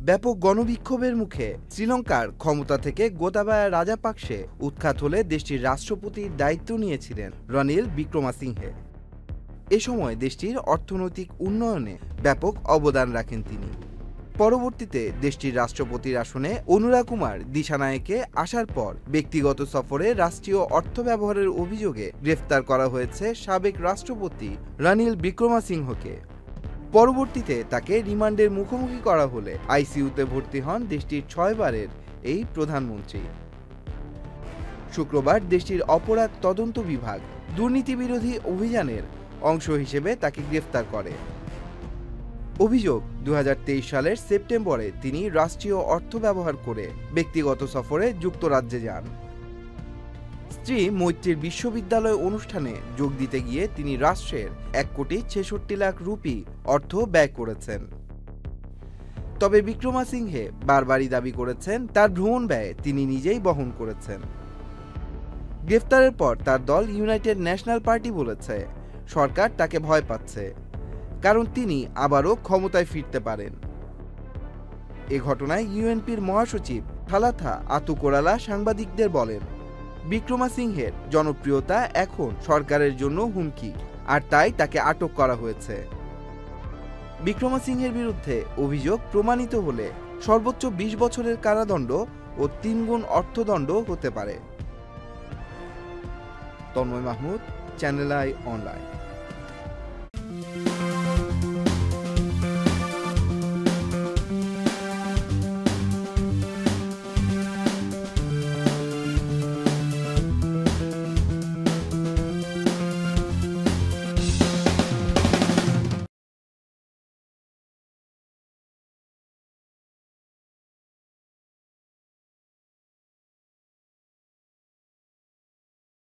ব্যাপক গণবিক্ষোভের মুখে শ্রীলঙ্কার ক্ষমতা থেকে গোতাবায়া রাজাপাকসে উৎখাত হলে দেশটির রাষ্ট্রপতির দায়িত্ব নিয়েছিলেন রনিল বিক্রমাসিংহে। এ সময় দেশটির অর্থনৈতিক উন্নয়নে ব্যাপক অবদান রাখেন তিনি। পরবর্তীতে দেশটির রাষ্ট্রপতির আসনে অনুরা কুমার দিশানায়েকে আসার পর ব্যক্তিগত সফরে রাষ্ট্রীয় অর্থ ব্যবহারের অভিযোগে গ্রেফতার করা হয়েছে সাবেক রাষ্ট্রপতি রনিল বিক্রমাসিংহকে। পরবর্তীতে তাকে রিমান্ডের মুখোমুখি করা হলে আইসিইউতে ভর্তি হন দেশটির 6 বারের এই প্রধানমন্ত্রী। শুক্রবার দেশটির অপরাধ তদন্ত বিভাগ দুর্নীতি বিরোধী অভিযানের অংশ হিসেবে তাকে গ্রেফতার করে। অভিযোগ, 2023 সালের সেপ্টেম্বরে তিনি রাষ্ট্রীয় অর্থ ব্যবহার করে ব্যক্তিগত সফরে যুক্তরাজ্যে যান। স্ত্রী মৈত্রীর বিশ্ববিদ্যালয় অনুষ্ঠানে যোগ দিতে গিয়ে তিনি রাষ্ট্রের 1,66,00,000 রুপি অর্থ ব্যয় করেছেন। তবে বিক্রমাসিংহে বারবারই দাবি করেছেন তার ভ্রমণ ব্যয় তিনি নিজেই বহন করেছেন। গ্রেফতারের পর তার দল ইউনাইটেড ন্যাশনাল পার্টি বলেছে সরকার তাকে ভয় পাচ্ছে, কারণ তিনি আবারও ক্ষমতায় ফিরতে পারেন। এ ঘটনায় ইউএনপির মহাসচিব থালাথা আতুকোরালা সাংবাদিকদের বলেন, বিক্রমাসিংহের জনপ্রিয়তা এখন সরকারের জন্য হুমকি, আর তাই তাকে আটক করা হয়েছে। বিক্রমাসিংহের বিরুদ্ধে অভিযোগ প্রমাণিত হলে সর্বোচ্চ 20 বছরের কারাদণ্ড ও 3 গুণ অর্থদণ্ড হতে পারে। Tanmoy Mahmud, channel I online.